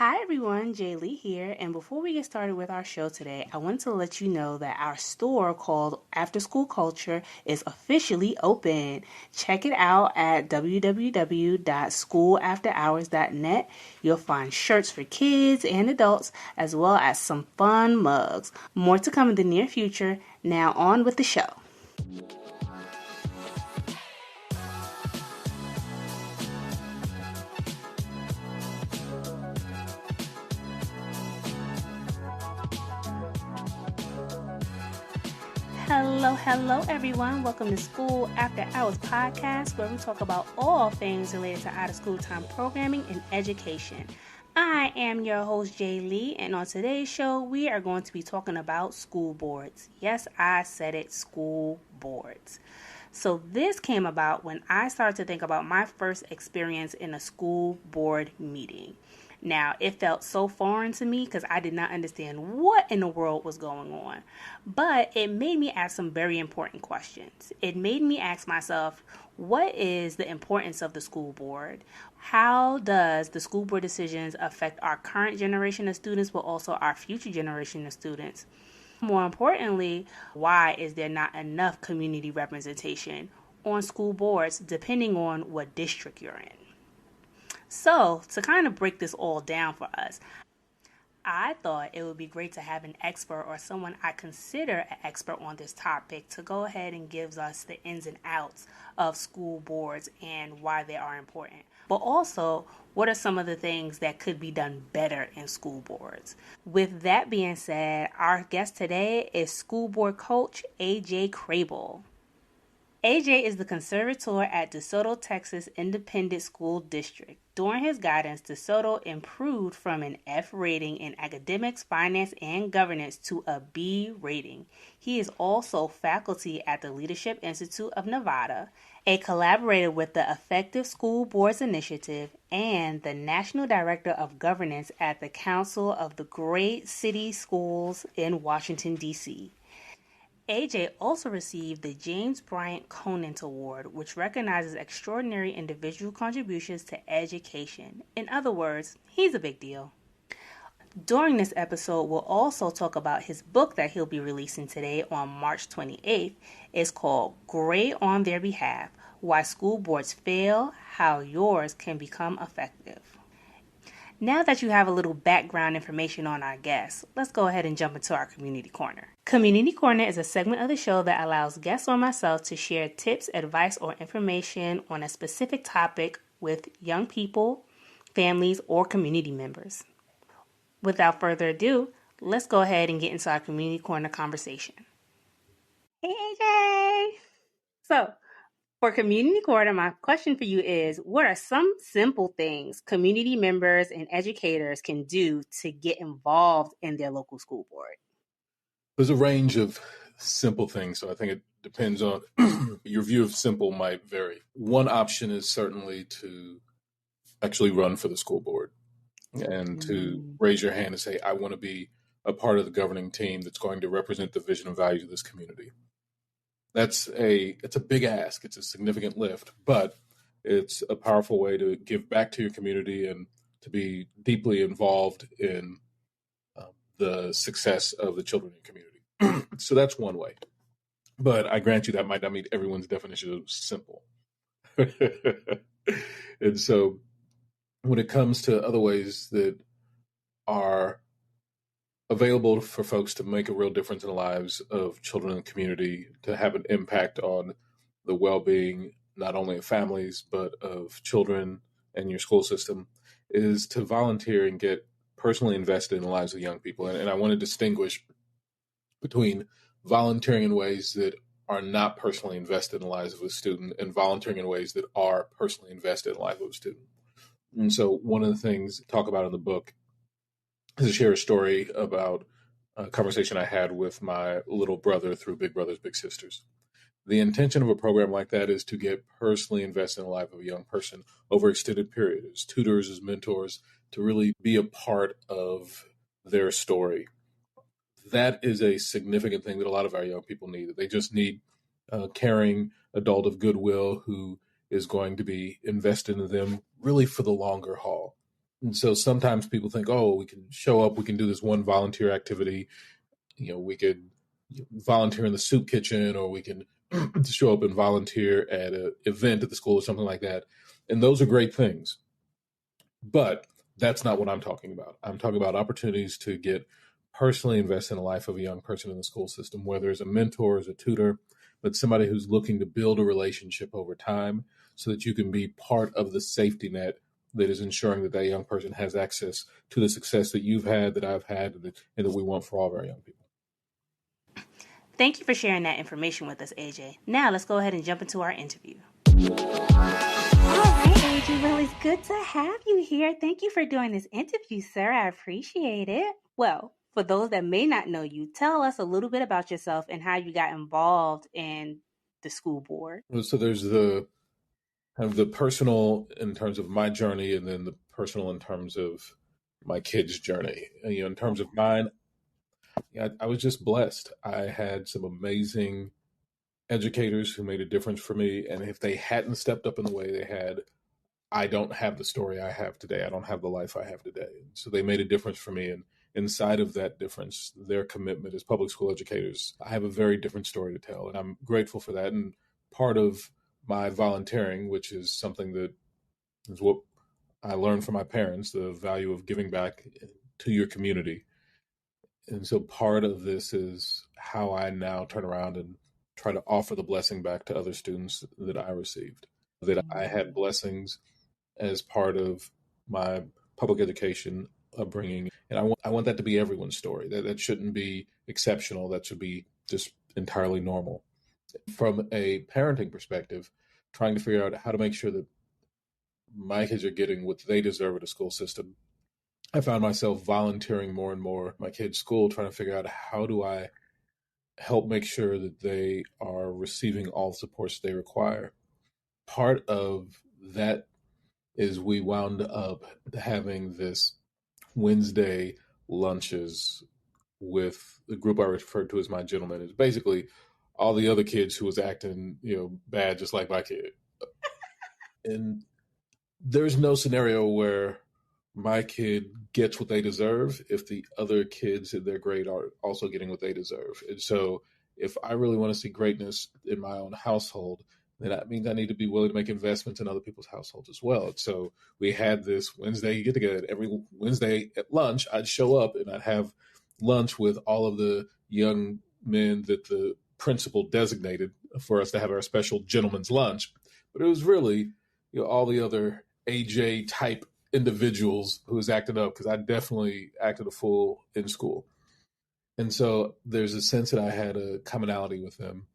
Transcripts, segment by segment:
Hi everyone, Jay Lee here, and before we get started with our show today, I want to let you know that our store called After School Culture is officially open. Check it out at www.schoolafterhours.net. You'll find shirts for kids and adults, as well as some fun mugs. More to come in the near future. Now on with the show. Hello, everyone. Welcome to School After Hours podcast, where we talk about all things related to out-of-school time programming and education. I am your host, Jay Lee, and on today's show, we are going to be talking about school boards. Yes, I said it, school boards. So this came about when I started to think about my first experience in a school board meeting. Now, it felt so foreign to me because I did not understand what in the world was going on. But it made me ask some very important questions. It made me ask myself, what is the importance of the school board? How does the school board decisions affect our current generation of students, but also our future generation of students? More importantly, why is there not enough community representation on school boards depending on what district you're in? So, to kind of break this all down for us, I thought it would be great to have an expert or someone I consider an expert on this topic to go ahead and give us the ins and outs of school boards and why they are important. But also, what are some of the things that could be done better in school boards? With that being said, our guest today is school board coach Airick Crabill. AJ is the Conservator at DeSoto, Texas Independent School District. During his guidance, DeSoto improved from an F rating in academics, finance, and governance to a B rating. He is also faculty at the Leadership Institute of Nevada, a collaborator with the Effective School Boards Initiative, and the National Director of Governance at the Council of the Great City Schools in Washington, D.C. AJ also received the James Bryant Conant Award, which recognizes extraordinary individual contributions to education. In other words, he's a big deal. During this episode, we'll also talk about his book that he'll be releasing today on March 28th. It's called Great on Their Behalf: Why School Boards Fail, How Yours Can Become Effective. Now that you have a little background information on our guests, let's go ahead and jump into our Community Corner. Community Corner is a segment of the show that allows guests or myself to share tips, advice, or information on a specific topic with young people, families, or community members. Without further ado, let's go ahead and get into our Community Corner conversation. Hey, AJ! So, for Community Corner, my question for you is, what are some simple things community members and educators can do to get involved in their local school board? There's a range of simple things, so I think it depends on your view of simple might vary. One option is certainly to actually run for the school board and to raise your hand and say, I want to be a part of the governing team that's going to represent the vision and values of this community. It's a big ask. It's a significant lift, but it's a powerful way to give back to your community and to be deeply involved in the success of the children in your community. So that's one way. But I grant you that might not meet everyone's definition of simple. And so when it comes to other ways that are available for folks to make a real difference in the lives of children in the community, to have an impact on the well-being not only of families but of children and your school system, is to volunteer and get personally invested in the lives of young people. And I want to distinguish between volunteering in ways that are not personally invested in the lives of a student and volunteering in ways that are personally invested in the life of a student. And so one of the things I talk about in the book is to share a story about a conversation I had with my little brother through Big Brothers Big Sisters. The intention of a program like that is to get personally invested in the life of a young person over an extended period, as tutors, as mentors, to really be a part of their story. That is a significant thing that a lot of our young people need. They just need a caring adult of goodwill who is going to be invested in them really for the longer haul. And so sometimes people think, oh, we can show up, we can do this one volunteer activity. We could volunteer in the soup kitchen, or we can show up and volunteer at an event at the school or something like that. And those are great things. But that's not what I'm talking about. I'm talking about opportunities to get personally invested in the life of a young person in the school system, whether as a mentor, as a tutor, but somebody who's looking to build a relationship over time so that you can be part of the safety net that is ensuring that that young person has access to the success that you've had, that I've had, and that we want for all of our young people. Thank you for sharing that information with us, AJ. Now let's go ahead and jump into our interview. All right, AJ. Well, it's good to have you here. Thank you for doing this interview, sir. I appreciate it. Well, for those that may not know you, tell us a little bit about yourself and how you got involved in the school board. So there's the kind of the personal in terms of my journey, and then the personal in terms of my kids' journey. In terms of mine, I was just blessed. I had some amazing educators who made a difference for me. And if they hadn't stepped up in the way they had, I don't have the story I have today. I don't have the life I have today. So they made a difference for me. And inside of that difference, their commitment as public school educators, I have a very different story to tell. And I'm grateful for that. And part of my volunteering, which is something that is what I learned from my parents, the value of giving back to your community. And so part of this is how I now turn around and try to offer the blessing back to other students that I received, that I had blessings as part of my public education upbringing. And I want that to be everyone's story. That shouldn't be exceptional. That should be just entirely normal. From a parenting perspective, trying to figure out how to make sure that my kids are getting what they deserve at a school system, I found myself volunteering more and more at my kids' school, trying to figure out how do I help make sure that they are receiving all the supports they require. Part of that is we wound up having this Wednesday lunches with the group I referred to as my gentlemen. It's basically all the other kids who was acting, bad, just like my kid. And there's no scenario where my kid gets what they deserve if the other kids in their grade are also getting what they deserve. And so if I really want to see greatness in my own household, then that means I need to be willing to make investments in other people's households as well. And so we had this Wednesday get together. Every Wednesday at lunch, I'd show up and I'd have lunch with all of the young men that the principal designated for us to have our special gentleman's lunch. But it was really, all the other AJ type individuals who was acting up, because I definitely acted a fool in school. And so there's a sense that I had a commonality with them.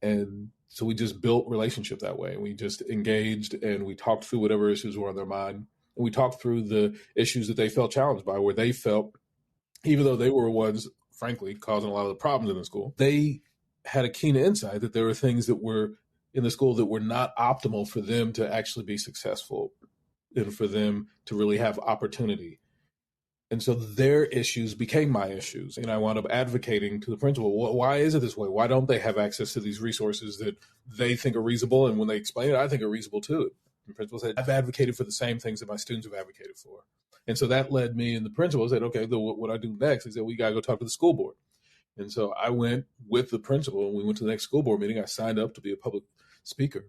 And so we just built relationship that way. We just engaged and we talked through whatever issues were on their mind. And we talked through the issues that they felt challenged by, where they felt, even though they were ones, frankly, causing a lot of the problems in the school, they had a keen insight that there were things that were in the school that were not optimal for them to actually be successful and for them to really have opportunity. And so their issues became my issues. And I wound up advocating to the principal, why is it this way? Why don't they have access to these resources that they think are reasonable? And when they explain it, I think are reasonable too. And the principal said, I've advocated for the same things that my students have advocated for. And so that led me, and the principal said, okay, what I do next is that we got to go talk to the school board. And so I went with the principal, and we went to the next school board meeting. I signed up to be a public speaker.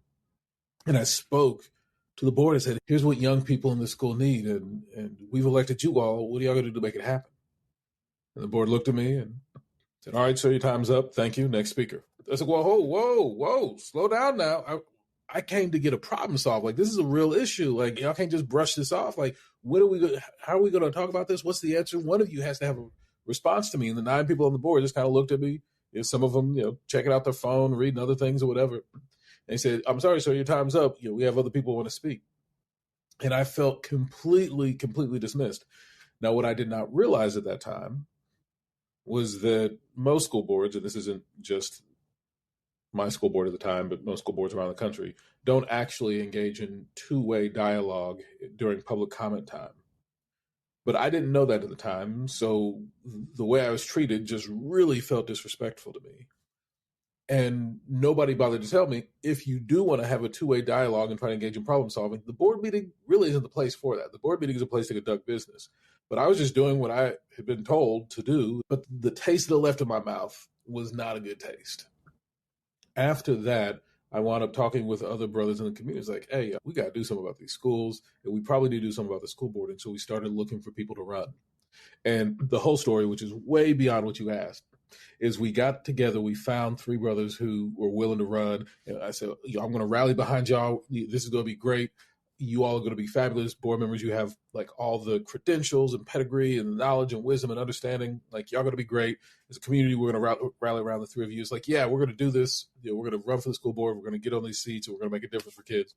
And I spoke to the board and said, here's what young people in the school need. And we've elected you all. What are y'all going to do to make it happen? And the board looked at me and said, all right, sir, your time's up. Thank you. Next speaker. I said, well, whoa, slow down now. I came to get a problem solved. Like, this is a real issue. Like, y'all can't just brush this off. Like, how are we going to talk about this? What's the answer? One of you has to have a response to me. And the 9 people on the board just kind of looked at me. Some of them, checking out their phone, reading other things or whatever. They said, I'm sorry, sir, your time's up. We have other people who want to speak. And I felt completely dismissed. Now, what I did not realize at that time was that most school boards, and this isn't just my school board at the time, but most school boards around the country, don't actually engage in two-way dialogue during public comment time. But I didn't know that at the time. So the way I was treated just really felt disrespectful to me. And nobody bothered to tell me, if you do want to have a two-way dialogue and try to engage in problem solving, the board meeting really isn't the place for that. The board meeting is a place to conduct business. But I was just doing what I had been told to do. But the taste that left in my mouth was not a good taste. After that, I wound up talking with other brothers in the community. It's like, hey, we got to do something about these schools, and we probably need to do something about the school board. And so we started looking for people to run. And the whole story, which is way beyond what you asked, is we got together, we found three brothers who were willing to run. And I said, I'm going to rally behind y'all. This is going to be great. You all are going to be fabulous board members. You have like all the credentials and pedigree and knowledge and wisdom and understanding. Like, y'all going to be great. As a community, we're going to rally around the three of you. It's like, yeah, we're going to do this. We're going to run for the school board. We're going to get on these seats and we're going to make a difference for kids.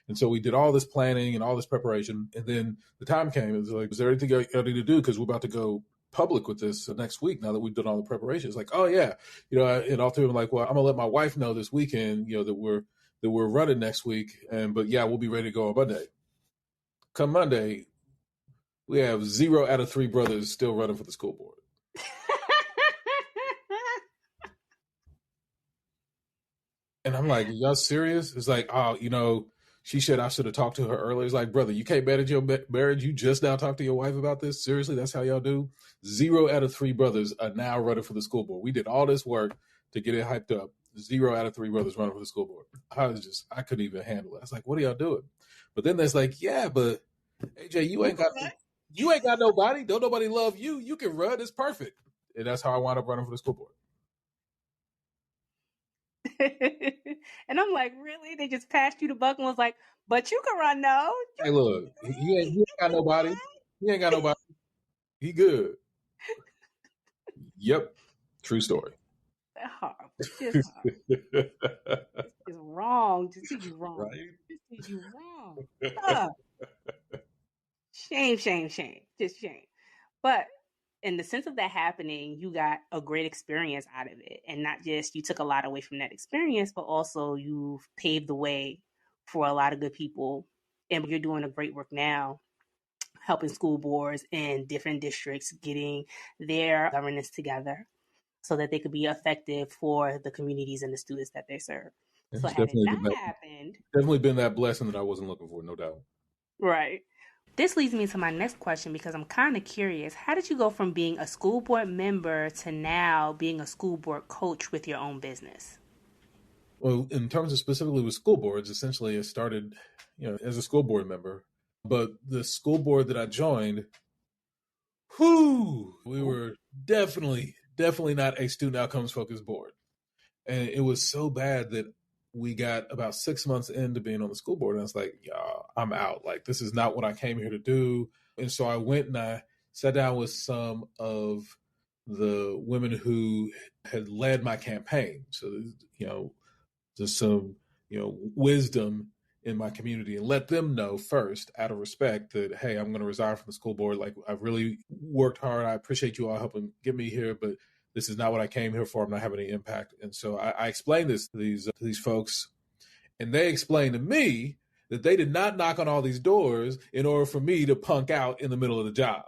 And so we did all this planning and all this preparation. And then the time came. It was like, is there anything I need to do? Because we're about to go public with this next week now that we've done all the preparations. Like, oh yeah, and all three of them like, well, I'm gonna let my wife know this weekend, that we're running next week, but yeah, we'll be ready to go on Monday. Come Monday, we have 0 out of 3 brothers still running for the school board. And I'm like, y'all serious? It's like, oh, she said I should have talked to her earlier. It's like, brother, you can't manage your marriage. You just now talked to your wife about this? Seriously, that's how y'all do? 0 out of 3 brothers are now running for the school board. We did all this work to get it hyped up. 0 out of 3 brothers running for the school board. I couldn't even handle it. I was like, what are y'all doing? But then there's like, yeah, but AJ, you ain't got nobody. Don't nobody love you. You can run. It's perfect. And that's how I wound up running for the school board. And I'm like, really? They just passed you the buck and was like, but you can run though. Hey, look, he ain't got nobody. He ain't got nobody. He good. Yep. True story. Just wrong. Just you wrong. Right? Just you wrong. Shame. Just shame. But in the sense of that happening, you got a great experience out of it. And not just you took a lot away from that experience, but also you've paved the way for a lot of good people. And you're doing a great work now, helping school boards in different districts getting their governance together so that they could be effective for the communities and the students that they serve. It's so had it not happened, definitely been that blessing that I wasn't looking for, no doubt. Right. This leads me to my next question because I'm kind of curious. How did you go from being a school board member to now being a school board coach with your own business? Well, in terms of specifically with school boards, essentially it started, as a school board member. But the school board that I joined, we were definitely not a student outcomes focused board. And it was so bad that we got about 6 months into being on the school board. And I was like, y'all, I'm out. Like, this is not what I came here to do. And so I went and I sat down with some of the women who had led my campaign. So, just some, wisdom in my community and let them know first out of respect that, hey, I'm going to resign from the school board. Like, I've really worked hard. I appreciate you all helping get me here, but this is not what I came here for. I'm not having any impact. And so I explained this to these folks, and they explained to me that they did not knock on all these doors in order for me to punk out in the middle of the job.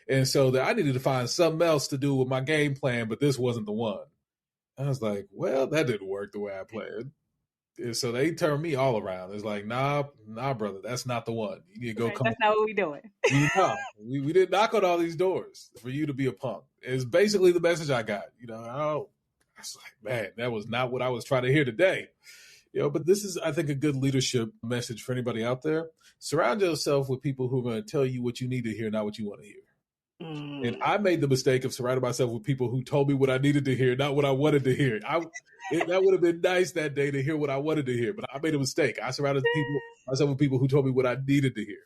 And so that I needed to find something else to do with my game plan, but this wasn't the one. I was like, well, that didn't work the way I planned. And so they turned me all around. It's like, nah, brother, that's not the one. You need to go. Right, that's not what we're doing. We didn't knock on all these doors for you to be a punk. It's basically the message I got. I was like, man, that was not what I was trying to hear today. But this is, I think, a good leadership message for anybody out there. Surround yourself with people who are going to tell you what you need to hear, not what you want to hear. And I made the mistake of surrounding myself with people who told me what I needed to hear, not what I wanted to hear. That would have been nice that day to hear what I wanted to hear, but I made a mistake. I surrounded myself with people who told me what I needed to hear.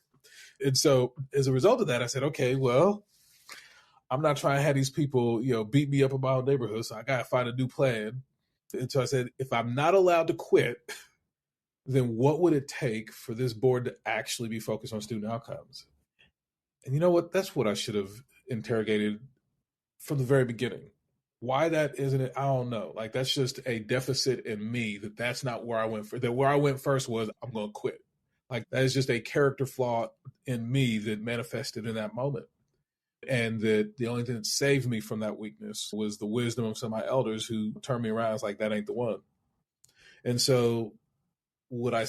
And so as a result of that, I said, okay, well, I'm not trying to have these people, beat me up in my own neighborhood, so I got to find a new plan. And so I said, if I'm not allowed to quit, then what would it take for this board to actually be focused on student outcomes? And you know what? That's what I should have interrogated from the very beginning. Why that isn't it? I don't know. Like, that's just a deficit in me that's not where I went for. That where I went first was I'm going to quit. Like, that is just a character flaw in me that manifested in that moment. And that the only thing that saved me from that weakness was the wisdom of some of my elders who turned me around. It's like, that ain't the one. And so what I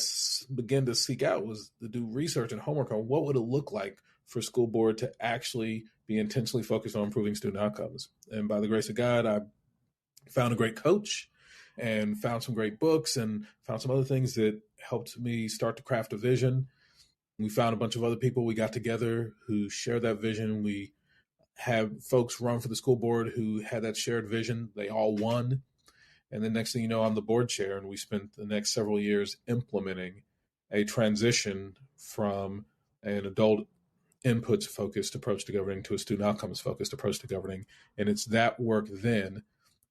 began to seek out was to do research and homework on what would it look like for school board to actually be intentionally focused on improving student outcomes. And by the grace of God, I found a great coach and found some great books and found some other things that helped me start to craft a vision. We found a bunch of other people. We got together who shared that vision. We had folks run for the school board who had that shared vision. They all won. And then next thing you know, I'm the board chair, and we spent the next several years implementing a transition from an adult inputs focused approach to governing to a student outcomes focused approach to governing. And it's that work then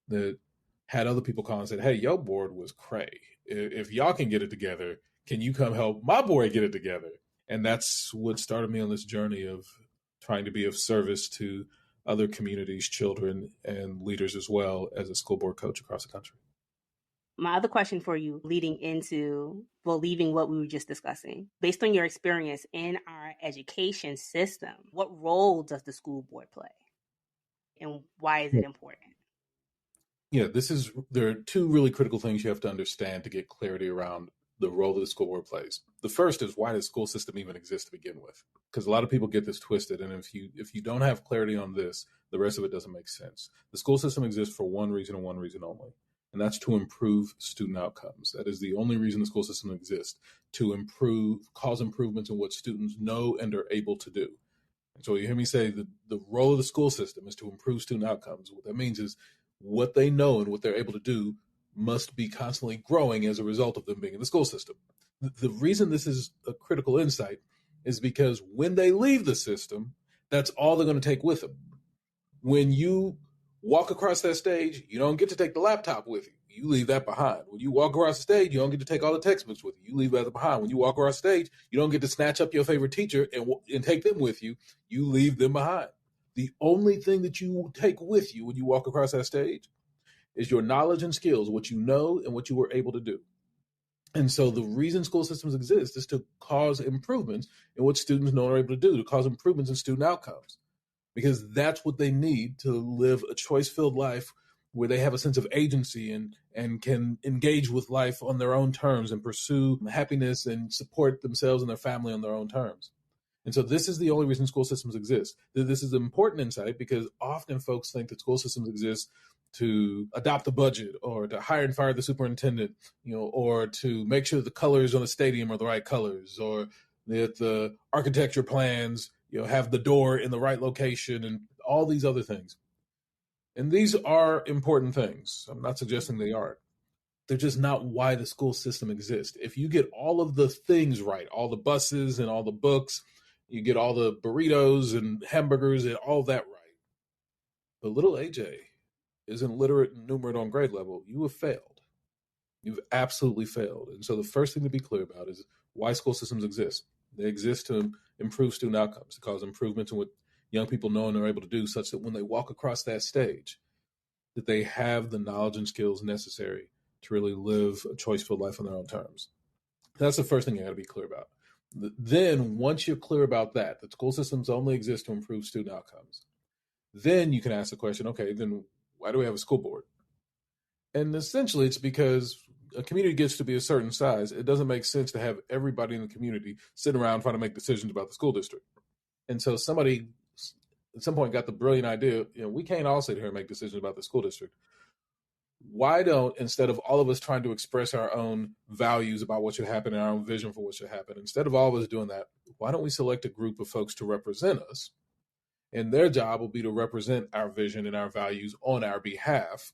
that had other people call and said, hey, your board was cray. If y'all can get it together, can you come help my board get it together? And that's what started me on this journey of trying to be of service to other communities, children, and leaders as well as a school board coach across the country. My other question for you, leading into believing what we were just discussing, based on your experience in our education system, what role does the school board play? And why is it important? Yeah, there are two really critical things you have to understand to get clarity around the role that the school board plays. The first is, why does the school system even exist to begin with? Because a lot of people get this twisted, and if you don't have clarity on this, the rest of it doesn't make sense. The school system exists for one reason and one reason only, and that's to improve student outcomes. That is the only reason the school system exists, to cause improvements in what students know and are able to do. And so you hear me say that the role of the school system is to improve student outcomes. What that means is what they know and what they're able to do must be constantly growing as a result of them being in the school system. The reason this is a critical insight is because when they leave the system, that's all they're going to take with them. When you walk across that stage, you don't get to take the laptop with you. You leave that behind. When you walk across the stage, you don't get to take all the textbooks with you. You leave that behind. When you walk across the stage, you don't get to snatch up your favorite teacher and take them with you. You leave them behind. The only thing that you take with you when you walk across that stage is your knowledge and skills, what you know and what you were able to do. And so the reason school systems exist is to cause improvements in what students know and are able to do, to cause improvements in student outcomes, because that's what they need to live a choice-filled life where they have a sense of agency and can engage with life on their own terms and pursue happiness and support themselves and their family on their own terms. And so this is the only reason school systems exist. This is an important insight because often folks think that school systems exist to adopt a budget or to hire and fire the superintendent, or to make sure the colors on the stadium are the right colors, or that the architecture plans, have the door in the right location and all these other things. And these are important things. I'm not suggesting they aren't. They're just not why the school system exists. If you get all of the things right, all the buses and all the books, you get all the burritos and hamburgers and all that right, but little AJ isn't literate and numerate on grade level, you have failed. You've absolutely failed. And so the first thing to be clear about is why school systems exist. They exist to improve student outcomes, to cause improvements in what young people know and are able to do, such that when they walk across that stage, that they have the knowledge and skills necessary to really live a choice-filled life on their own terms. That's the first thing you got to be clear about. Then once you're clear about that school systems only exist to improve student outcomes, then you can ask the question, okay, then why do we have a school board? And essentially it's because a community gets to be a certain size. It doesn't make sense to have everybody in the community sitting around trying to make decisions about the school district. And so somebody at some point got the brilliant idea, we can't all sit here and make decisions about the school district. Why don't, instead of all of us trying to express our own values about what should happen and our own vision for what should happen, instead of all of us doing that, why don't we select a group of folks to represent us? And their job will be to represent our vision and our values on our behalf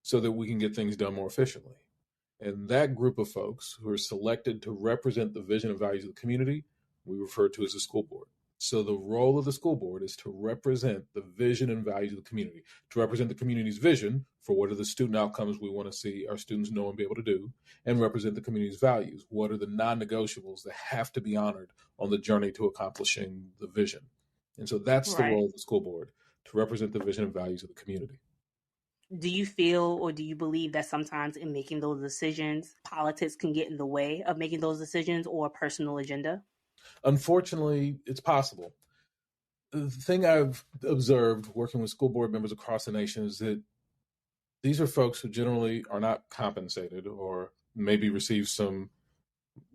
so that we can get things done more efficiently. And that group of folks who are selected to represent the vision and values of the community, we refer to as the school board. So the role of the school board is to represent the vision and values of the community, to represent the community's vision for what are the student outcomes we want to see our students know and be able to do, and represent the community's values. What are the non-negotiables that have to be honored on the journey to accomplishing the vision? And so that's the role of the school board, to represent the vision and values of the community. Do you feel or do you believe that sometimes in making those decisions, politics can get in the way of making those decisions or a personal agenda? Unfortunately, it's possible. The thing I've observed working with school board members across the nation is that these are folks who generally are not compensated or maybe receive some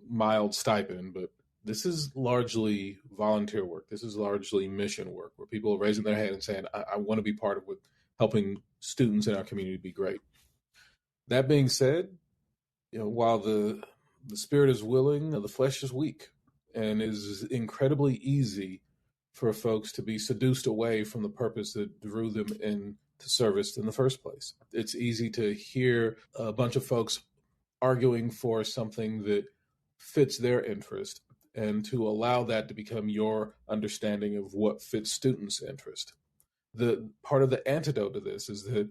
mild stipend, but this is largely volunteer work. This is largely mission work where people are raising their hand and saying, I want to be part of what helping students in our community be great. That being said, while the spirit is willing, the flesh is weak, and it is incredibly easy for folks to be seduced away from the purpose that drew them into service in the first place. It's easy to hear a bunch of folks arguing for something that fits their interest and to allow that to become your understanding of what fits students' interest. The part of the antidote to this is that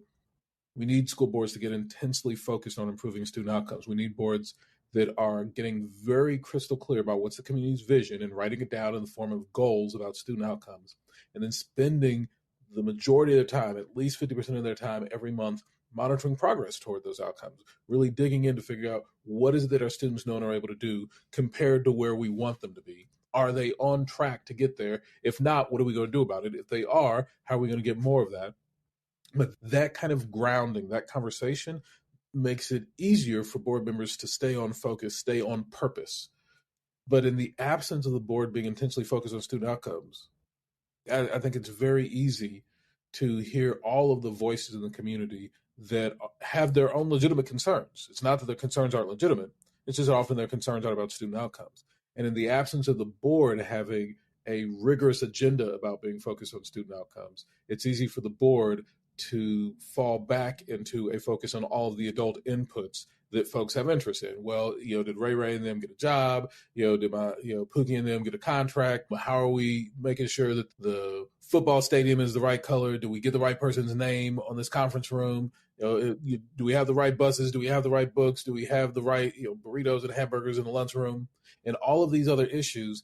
we need school boards to get intensely focused on improving student outcomes. We need boards that are getting very crystal clear about what's the community's vision and writing it down in the form of goals about student outcomes, and then spending the majority of their time, at least 50% of their time every month, monitoring progress toward those outcomes, really digging in to figure out what is it that our students know and are able to do compared to where we want them to be. Are they on track to get there? If not, what are we going to do about it? If they are, how are we going to get more of that? But that kind of grounding, that conversation makes it easier for board members to stay on focus, stay on purpose. But in the absence of the board being intentionally focused on student outcomes, I think it's very easy to hear all of the voices in the community that have their own legitimate concerns. It's not that their concerns aren't legitimate. It's just often their concerns aren't about student outcomes. And in the absence of the board having a rigorous agenda about being focused on student outcomes, it's easy for the board to fall back into a focus on all of the adult inputs that folks have interest in. Well, did Ray and them get a job? Did my, Pookie and them get a contract? How are we making sure that the football stadium is the right color? Do we get the right person's name on this conference room? Do we have the right buses? Do we have the right books? Do we have the right, burritos and hamburgers in the lunchroom? And all of these other issues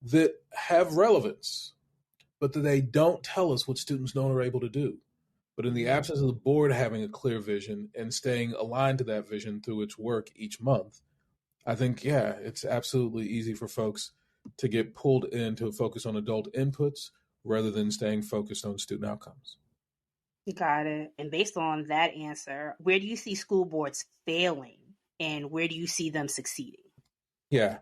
that have relevance, but that they don't tell us what students know and are able to do. But in the absence of the board having a clear vision and staying aligned to that vision through its work each month, I think, it's absolutely easy for folks to get pulled into a focus on adult inputs rather than staying focused on student outcomes. Got it. And based on that answer, where do you see school boards failing and where do you see them succeeding? Yeah.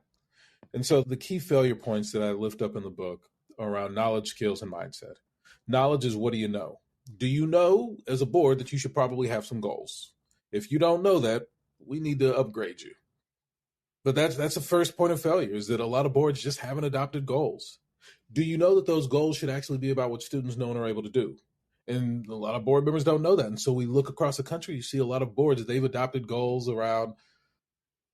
And so the key failure points that I lift up in the book are around knowledge, skills, and mindset. Knowledge is, what do you know? Do you know as a board that you should probably have some goals? If you don't know that, we need to upgrade you. But that's the first point of failure, is that a lot of boards just haven't adopted goals. Do you know that those goals should actually be about what students know and are able to do? And a lot of board members don't know that. And so we look across the country, you see a lot of boards, they've adopted goals around,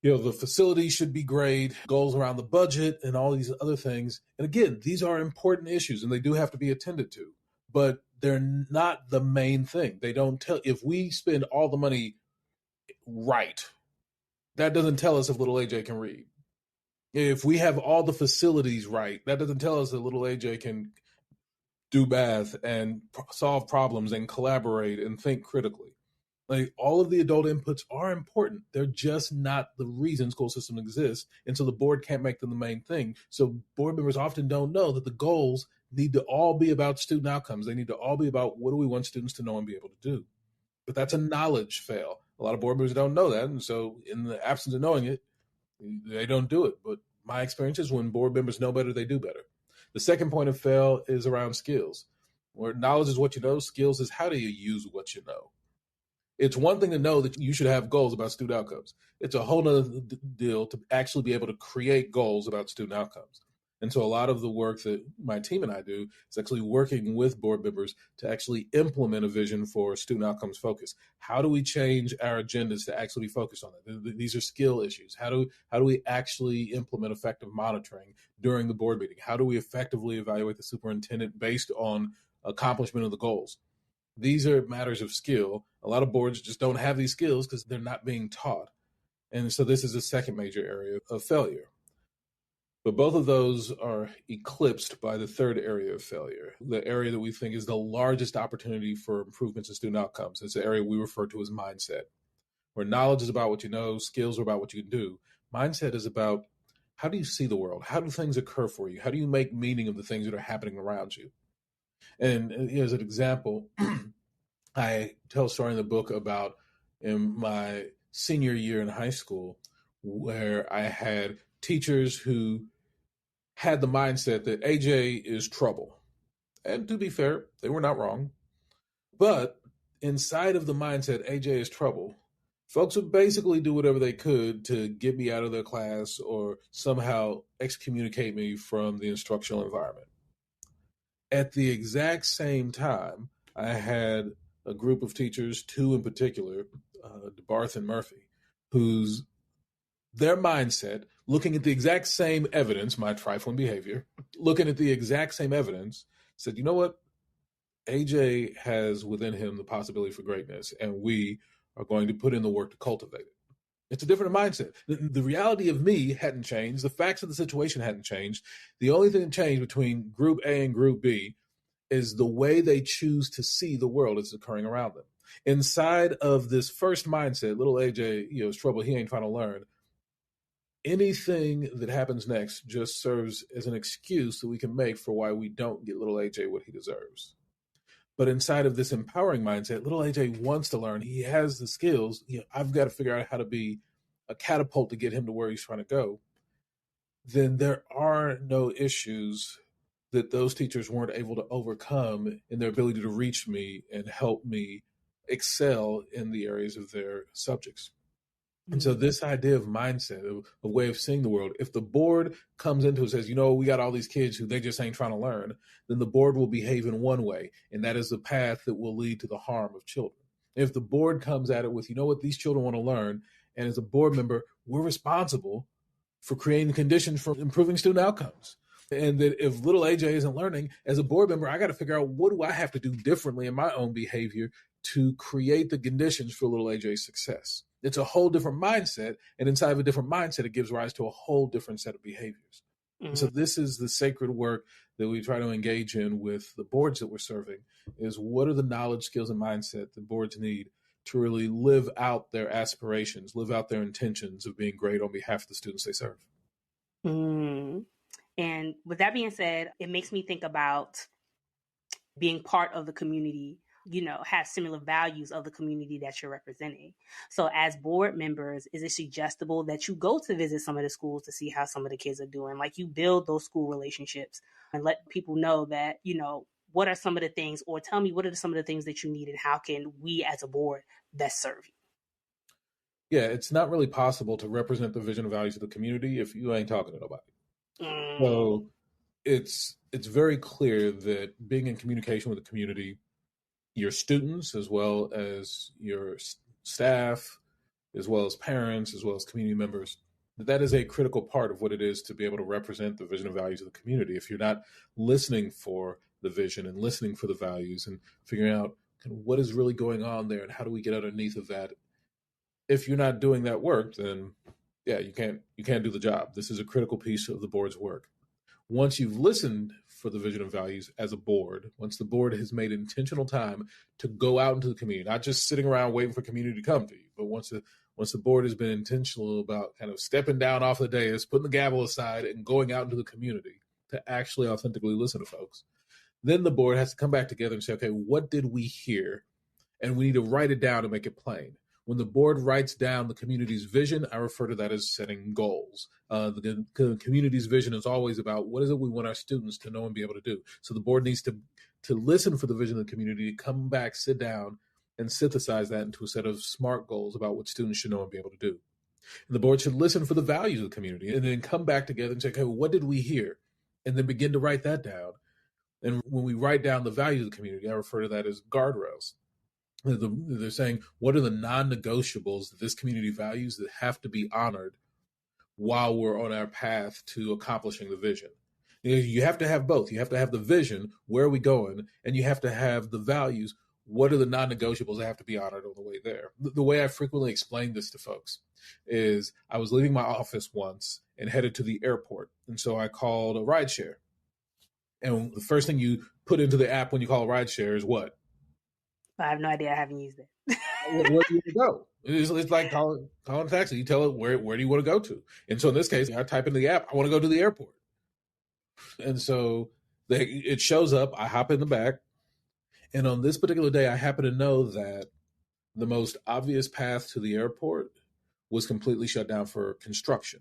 the facility should be great, goals around the budget and all these other things. And again, these are important issues and they do have to be attended to. But they're not the main thing. They don't tell, if we spend all the money right, that doesn't tell us if little AJ can read. If we have all the facilities right, that doesn't tell us that little AJ can do math and solve problems and collaborate and think critically. Like, all of the adult inputs are important. They're just not the reason school system exists. And so the board can't make them the main thing. So board members often don't know that the goals need to all be about student outcomes. They need to all be about what do we want students to know and be able to do. But that's a knowledge fail. A lot of board members don't know that. And so in the absence of knowing it, they don't do it. But my experience is when board members know better, they do better. The second point of fail is around skills. Where knowledge is what you know, skills is how do you use what you know. It's one thing to know that you should have goals about student outcomes. It's a whole other deal to actually be able to create goals about student outcomes. And so a lot of the work that my team and I do is actually working with board members to actually implement a vision for student outcomes focus. How do we change our agendas to actually be focused on that? These are skill issues. How do we actually implement effective monitoring during the board meeting? How do we effectively evaluate the superintendent based on accomplishment of the goals? These are matters of skill. A lot of boards just don't have these skills because they're not being taught. And so this is a second major area of failure. But both of those are eclipsed by the third area of failure, the area that we think is the largest opportunity for improvements in student outcomes. It's the area we refer to as mindset, where knowledge is about what you know, skills are about what you can do. Mindset is about how do you see the world? How do things occur for you? How do you make meaning of the things that are happening around you? And as an example, I tell a story in the book about in my senior year in high school where I had teachers who had the mindset that AJ is trouble. And to be fair, they were not wrong. But inside of the mindset, AJ is trouble, folks would basically do whatever they could to get me out of their class or somehow excommunicate me from the instructional environment. At the exact same time, I had a group of teachers, two in particular, DeBarth and Murphy, whose their mindset, looking at the exact same evidence, my trifling behavior, looking at the exact same evidence, said, you know what? AJ has within him the possibility for greatness, and we are going to put in the work to cultivate it. It's a different mindset. The reality of me hadn't changed. The facts of the situation hadn't changed. The only thing that changed between Group A and Group B is the way they choose to see the world as occurring around them. Inside of this first mindset, little AJ, is trouble. He ain't trying to learn. Anything that happens next just serves as an excuse that we can make for why we don't get little AJ what he deserves. But inside of this empowering mindset, little AJ wants to learn. He has the skills. I've got to figure out how to be a catapult to get him to where he's trying to go. Then there are no issues that those teachers weren't able to overcome in their ability to reach me and help me excel in the areas of their subjects. And so this idea of mindset, a way of seeing the world, if the board comes into it and says, we got all these kids who they just ain't trying to learn, then the board will behave in one way. And that is the path that will lead to the harm of children. If the board comes at it with, these children want to learn, and as a board member, we're responsible for creating conditions for improving student outcomes. And that if little AJ isn't learning, as a board member, I got to figure out what do I have to do differently in my own behavior to create the conditions for little AJ's success. It's a whole different mindset. And inside of a different mindset, it gives rise to a whole different set of behaviors. Mm-hmm. So this is the sacred work that we try to engage in with the boards that we're serving is what are the knowledge, skills, and mindset that boards need to really live out their aspirations, live out their intentions of being great on behalf of the students they serve. Mm. And with that being said, it makes me think about being part of the community, have similar values of the community that you're representing. So as board members, is it suggestible that you go to visit some of the schools to see how some of the kids are doing? Like you build those school relationships and let people know that, what are some of the things, or tell me what are some of the things that you need and how can we as a board best serve you? Yeah, it's not really possible to represent the vision and values of the community if you ain't talking to nobody. So it's very clear that being in communication with the community, your students, as well as your staff, as well as parents, as well as community members, that is a critical part of what it is to be able to represent the vision and values of the community. If you're not listening for the vision and listening for the values and figuring out what is really going on there and how do we get underneath of that, if you're not doing that work, then you can't do the job. This is a critical piece of the board's work. Once you've listened for the vision and values as a board, once the board has made intentional time to go out into the community, not just sitting around waiting for community to come to you, but once the board has been intentional about kind of stepping down off the dais, putting the gavel aside and going out into the community to actually authentically listen to folks, then the board has to come back together and say, okay, what did we hear? And we need to write it down and make it plain. When the board writes down the community's vision, I refer to that as setting goals. The community's vision is always about what is it we want our students to know and be able to do. So the board needs to listen for the vision of the community, come back, sit down, and synthesize that into a set of SMART goals about what students should know and be able to do. And the board should listen for the values of the community and then come back together and say, okay, what did we hear? And then begin to write that down. And when we write down the values of the community, I refer to that as guardrails. They're saying, what are the non-negotiables that this community values that have to be honored while we're on our path to accomplishing the vision? You have to have both. You have to have the vision, where are we going? And you have to have the values. What are the non-negotiables that have to be honored on the way there? The way I frequently explain this to folks is I was leaving my office once and headed to the airport. And so I called a rideshare. And the first thing you put into the app when you call a rideshare is what? I have no idea. I haven't used it. Where do you want to go? It's like calling a taxi. You tell it where do you want to go to? And so in this case, I type into the app, I want to go to the airport. And so It shows up, I hop in the back, and on this particular day, I happen to know that the most obvious path to the airport was completely shut down for construction.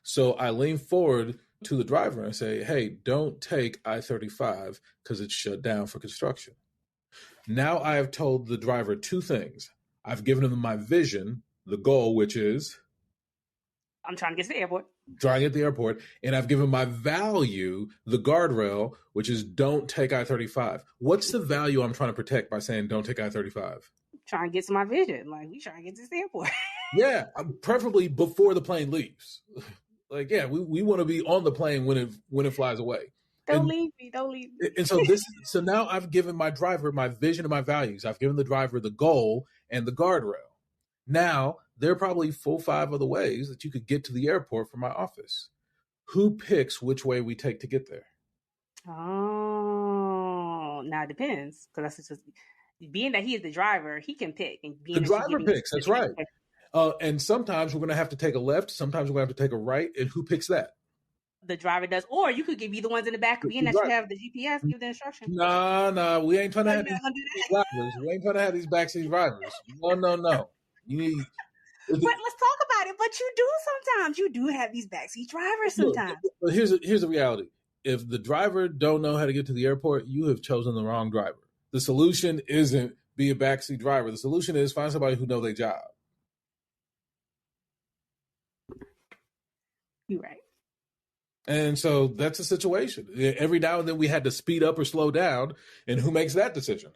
So I lean forward to the driver and I say, hey, don't take I-35 because it's shut down for construction. Now I have told the driver two things. I've given him my vision, the goal, which is I'm trying to get to the airport. Trying to get to the airport. And I've given my value, the guardrail, which is don't take I-35. What's the value I'm trying to protect by saying don't take I-35? Trying to get to my vision. Like, we trying to get to the airport. Yeah, preferably before the plane leaves. Like, yeah, we want to be on the plane when it flies away. Don't leave me. And so now I've given my driver my vision and my values. I've given the driver the goal and the guardrail. Now, there are probably 4 or 5 other ways that you could get to the airport from my office. Who picks which way we take to get there? Oh, now it depends. Because that's just being that he is the driver, he can pick. And the driver picks, that's right. And sometimes we're going to have to take a left. Sometimes we're going to have to take a right. And who picks that? The driver does. Or you could be the ones in the back, being that you have the GPS, give the instruction. Nah, we ain't trying to have these drivers. We ain't trying to have these backseat drivers. No. You need. But let's talk about it. But you do sometimes. You do have these backseat drivers sometimes. But here's the reality. If the driver don't know how to get to the airport, you have chosen the wrong driver. The solution isn't be a backseat driver. The solution is find somebody who knows their job. You're right. And so that's a situation. Every now and then we had to speed up or slow down. And who makes that decision?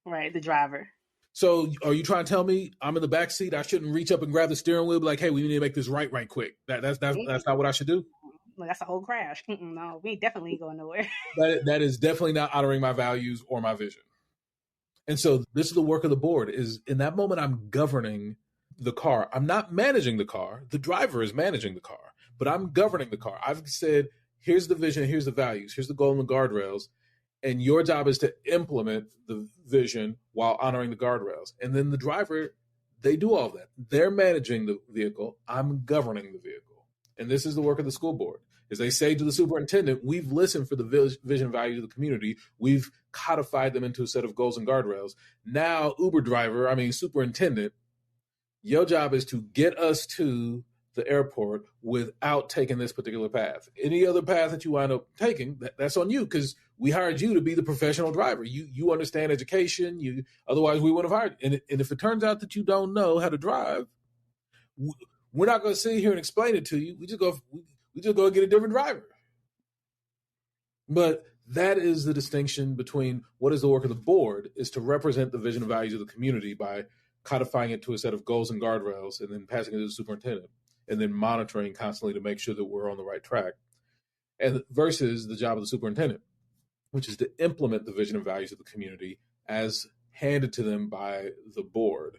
Right, the driver. So are you trying to tell me I'm in the back seat? I shouldn't reach up and grab the steering wheel, be like, hey, we need to make this right quick. That's not what I should do. Well, that's a whole crash. No, we definitely ain't going nowhere. That is definitely not honoring my values or my vision. And so this is the work of the board. Is in that moment I'm governing the car. I'm not managing the car. The driver is managing the car, but I'm governing the car. I've said, here's the vision, here's the values, here's the goal and the guardrails. And your job is to implement the vision while honoring the guardrails. And then the driver, they do all that. They're managing the vehicle. I'm governing the vehicle. And this is the work of the school board. As they say to the superintendent, we've listened for the vision values of the community. We've codified them into a set of goals and guardrails. Now, superintendent, your job is to get us to the airport without taking this particular path. Any other path that you wind up taking, that's on you, because we hired you to be the professional driver. You understand education. Otherwise we wouldn't have hired you. And if it turns out that you don't know how to drive, we're not going to sit here and explain it to you. We just go get a different driver. But that is the distinction between what is the work of the board is to represent the vision and values of the community by codifying it to a set of goals and guardrails and then passing it to the superintendent and then monitoring constantly to make sure that we're on the right track. And versus the job of the superintendent, which is to implement the vision and values of the community as handed to them by the board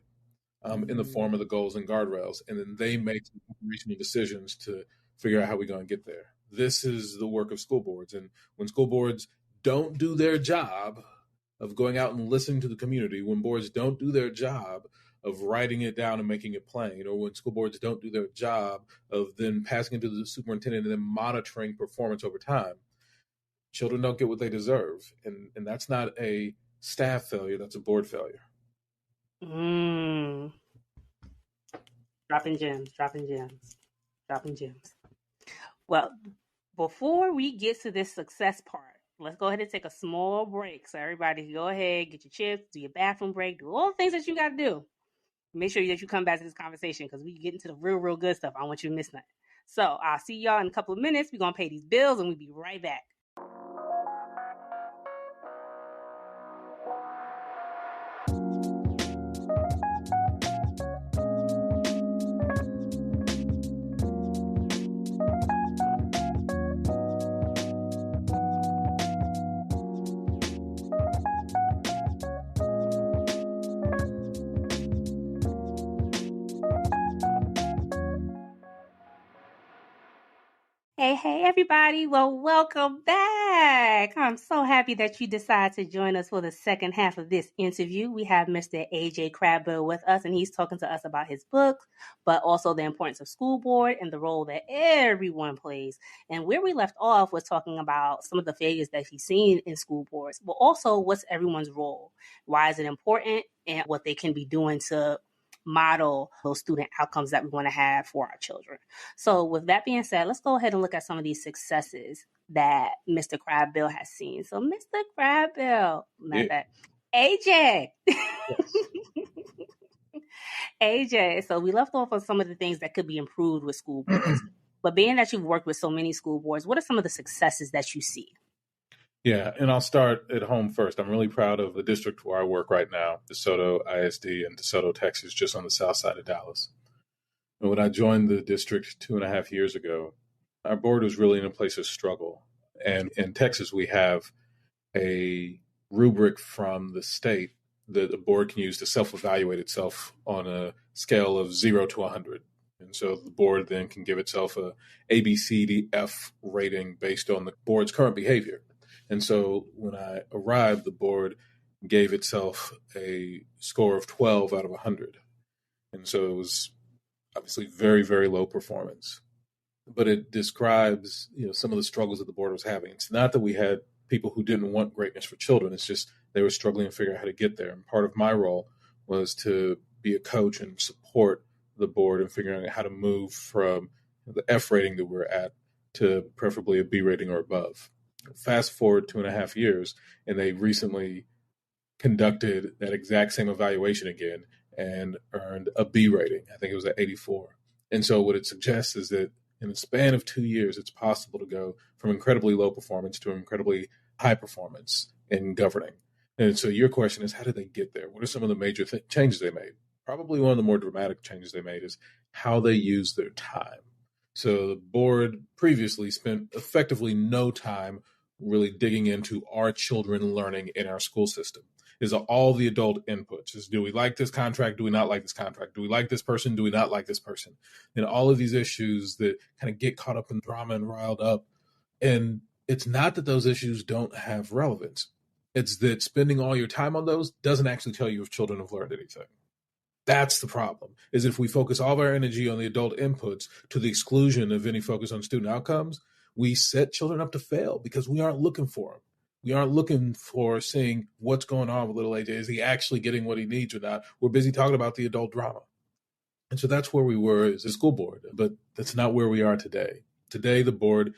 in the form of the goals and guardrails. And then they make operational decisions to figure out how we're going to get there. This is the work of school boards. And when school boards don't do their job of going out and listening to the community, when boards don't do their job of writing it down and making it plain, or when school boards don't do their job of then passing it to the superintendent and then monitoring performance over time, children don't get what they deserve. And that's not a staff failure, that's a board failure. Dropping gems. Well, before we get to this success part, let's go ahead and take a small break. So everybody go ahead, get your chips, do your bathroom break, do all the things that you got to do. Make sure that you come back to this conversation because we get into the real good stuff. I don't want you to miss nothing. So I'll see y'all in a couple of minutes. We're going to pay these bills and we'll be right back. Hey, everybody. Well, welcome back. I'm so happy that you decided to join us for the second half of this interview. We have Mr. AJ Crabill with us, and he's talking to us about his book, but also the importance of school board and the role that everyone plays. And where we left off was talking about some of the failures that he's seen in school boards, but also what's everyone's role? Why is it important? And what they can be doing to model those student outcomes that we want to have for our children. So with that being said, let's go ahead and look at some of these successes that Mr. Crabill has seen. So Mr. Crabill, AJ. Yes. AJ, so we left off on some of the things that could be improved with school boards. But being that you've worked with so many school boards, what are some of the successes that you see? Yeah, and I'll start at home first. I'm really proud of the district where I work right now, DeSoto ISD in DeSoto, Texas, just on the south side of Dallas. And when I joined the district 2.5 years ago, our board was really in a place of struggle. And in Texas, we have a rubric from the state that the board can use to self-evaluate itself on a scale of 0 to 100. And so the board then can give itself a A, B, C, D, F rating based on the board's current behavior. And so when I arrived, the board gave itself a score of 12 out of 100. And so it was obviously very, very low performance. But it describes, some of the struggles that the board was having. It's not that we had people who didn't want greatness for children. It's just they were struggling to figure out how to get there. And part of my role was to be a coach and support the board in figuring out how to move from the F rating that we're at to preferably a B rating or above. Fast forward 2.5 years, and they recently conducted that exact same evaluation again and earned a B rating. I think it was at 84. And so what it suggests is that in the span of 2 years, it's possible to go from incredibly low performance to incredibly high performance in governing. And so your question is, how did they get there? What are some of the major changes they made? Probably one of the more dramatic changes they made is how they use their time. So the board previously spent effectively no time really digging into our children learning in our school system. Is all the adult inputs. Is do we like this contract? Do we not like this contract? Do we like this person? Do we not like this person? And all of these issues that kind of get caught up in drama and riled up. And it's not that those issues don't have relevance. It's that spending all your time on those doesn't actually tell you if children have learned anything. That's the problem, is if we focus all of our energy on the adult inputs to the exclusion of any focus on student outcomes, we set children up to fail because we aren't looking for them. We aren't looking for seeing what's going on with little AJ. Is he actually getting what he needs or not? We're busy talking about the adult drama. And so that's where we were as a school board, but that's not where we are today. Today, the board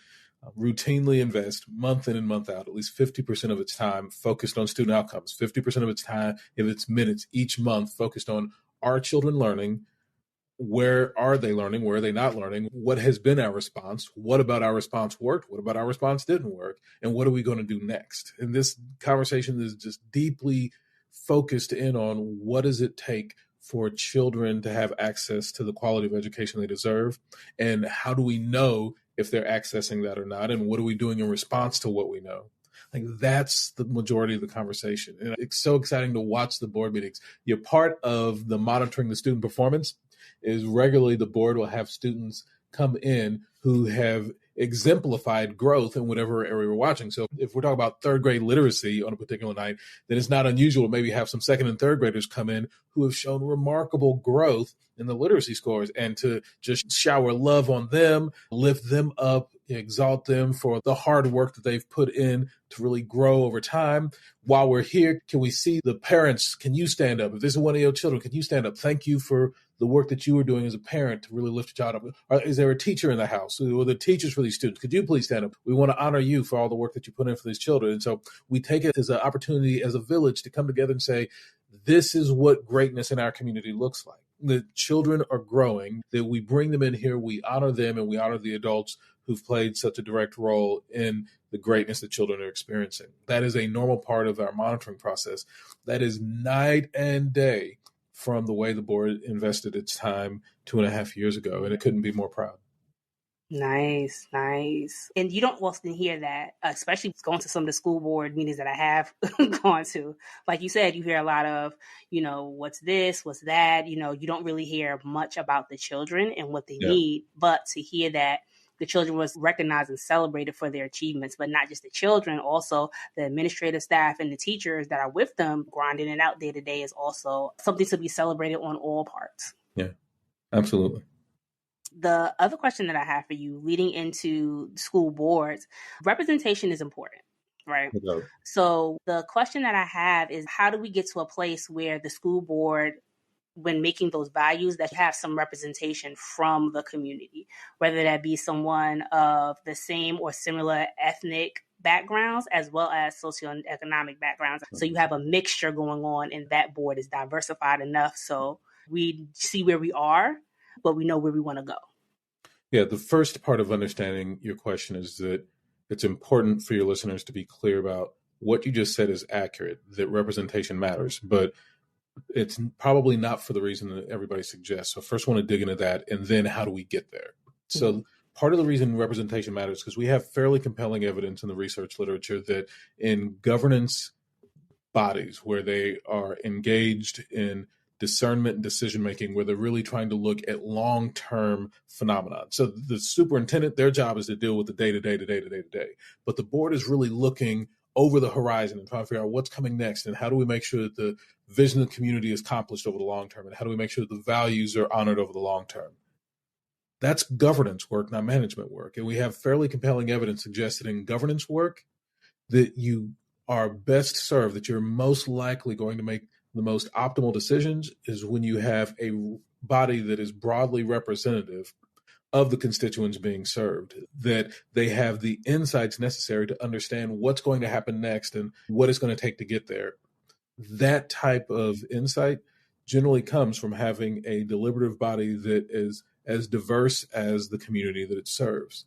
routinely invests month in and month out, at least 50% of its time focused on student outcomes, 50% of its time, of its minutes each month focused on our children learning. Where are they learning? Where are they not learning? What has been our response? What about our response worked? What about our response didn't work? And what are we going to do next? And this conversation is just deeply focused in on what does it take for children to have access to the quality of education they deserve? And how do we know if they're accessing that or not? And what are we doing in response to what we know? Like that's the majority of the conversation. And it's so exciting to watch the board meetings. You're part of the monitoring the student performance. Is regularly the board will have students come in who have exemplified growth in whatever area we're watching. So if we're talking about third grade literacy on a particular night, then it's not unusual to maybe have some second and third graders come in who have shown remarkable growth in the literacy scores, and to just shower love on them, lift them up, exalt them for the hard work that they've put in to really grow over time. While we're here, can we see the parents? Can you stand up? If this is one of your children, can you stand up? Thank you for the work that you were doing as a parent to really lift your child up. Or is there a teacher in the house? Or the teachers for these students? Could you please stand up? We want to honor you for all the work that you put in for these children. And so we take it as an opportunity as a village to come together and say, this is what greatness in our community looks like. The children are growing, that we bring them in here, we honor them, and we honor the adults who've played such a direct role in the greatness that children are experiencing. That is a normal part of our monitoring process. That is night and day from the way the board invested its time 2.5 years ago, and it couldn't be more proud. Nice. And you don't often hear that, especially going to some of the school board meetings that I have gone to. Like you said, you hear a lot of, what's this, what's that, you don't really hear much about the children and what they need. But to hear that the children was recognized and celebrated for their achievements, but not just the children, also the administrative staff and the teachers that are with them grinding it out day to day is also something to be celebrated on all parts. Yeah, absolutely. The other question that I have for you leading into school boards, representation is important, right? Okay. So the question that I have is, how do we get to a place where the school board, when making those values, that have some representation from the community, whether that be someone of the same or similar ethnic backgrounds as well as socioeconomic backgrounds. So you have a mixture going on, and that board is diversified enough so we see where we are, but we know where we want to go. Yeah, the first part of understanding your question is that it's important for your listeners to be clear about what you just said is accurate, that representation matters, but it's probably not for the reason that everybody suggests. So first I want to dig into that, and then how do we get there? So part of the reason representation matters is because we have fairly compelling evidence in the research literature that in governance bodies where they are engaged in discernment and decision-making, where they're really trying to look at long-term phenomena. So the superintendent, their job is to deal with the day-to-day. But the board is really looking over the horizon and trying to figure out what's coming next and how do we make sure that the vision of the community is accomplished over the long term, and how do we make sure that the values are honored over the long term. That's governance work, not management work. And we have fairly compelling evidence suggesting in governance work that you are best served, that you're most likely going to make the most optimal decisions is when you have a body that is broadly representative of the constituents being served, that they have the insights necessary to understand what's going to happen next and what it's going to take to get there. That type of insight generally comes from having a deliberative body that is as diverse as the community that it serves.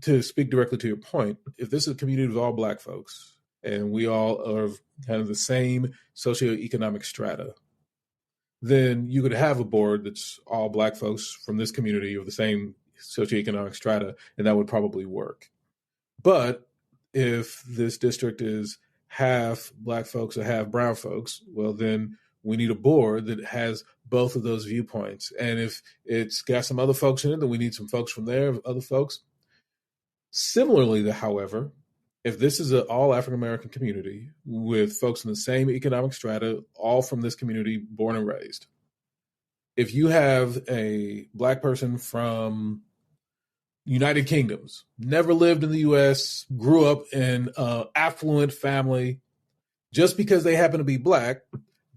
To speak directly to your point, if this is a community of all Black folks, and we all are kind of the same socioeconomic strata, then you could have a board that's all Black folks from this community of the same socioeconomic strata, and that would probably work. But if this district is half Black folks or half brown folks, well, then we need a board that has both of those viewpoints. And if it's got some other folks in it, then we need some folks from there, other folks. Similarly, however, if this is an all African-American community with folks in the same economic strata, all from this community, born and raised, if you have a Black person from United Kingdoms, never lived in the U.S., grew up in an affluent family, just because they happen to be Black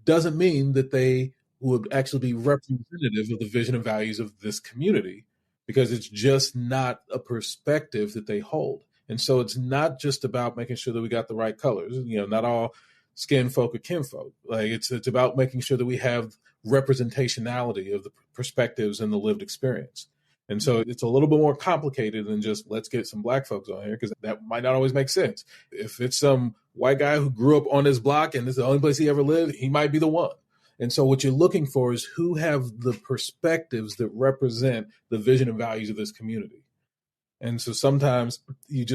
doesn't mean that they would actually be representative of the vision and values of this community, because it's just not a perspective that they hold. And so it's not just about making sure that we got the right colors. You know, not all skin folk are kinfolk. Like it's about making sure that we have representationality of the perspectives and the lived experience. And so it's a little bit more complicated than just let's get some Black folks on here, because that might not always make sense. If it's some white guy who grew up on this block and this is the only place he ever lived, he might be the one. And so what you're looking for is who have the perspectives that represent the vision and values of this community. And so sometimes you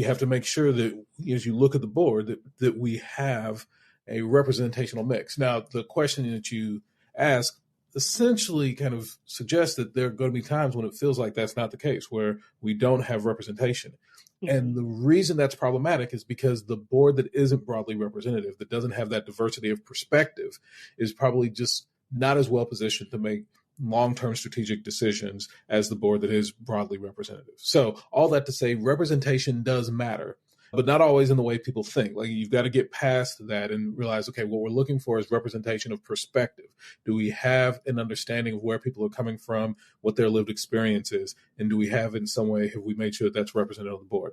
have to make sure that as you look at the board that we have a representational mix. Now, the question that you ask essentially kind of suggests that there are going to be times when it feels like that's not the case, where we don't have representation. Mm-hmm. And the reason that's problematic is because the board that isn't broadly representative, that doesn't have that diversity of perspective, is probably just not as well positioned to make long-term strategic decisions as the board that is broadly representative. So all that to say, representation does matter, but not always in the way people think. Like, you've got to get past that and realize, okay, what we're looking for is representation of perspective. Do we have an understanding of where people are coming from, what their lived experience is, and do we have in some way, have we made sure that's represented on the board?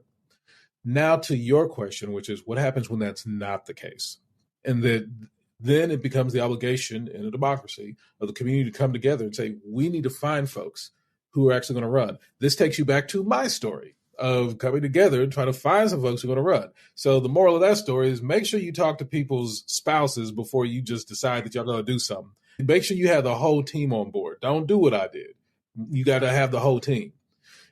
Now to your question, which is what happens when that's not the case? And that then it becomes the obligation in a democracy of the community to come together and say, we need to find folks who are actually going to run. This takes you back to my story of coming together and trying to find some folks who are going to run. So the moral of that story is make sure you talk to people's spouses before you just decide that y'all going to do something. Make sure you have the whole team on board. Don't do what I did. You got to have the whole team.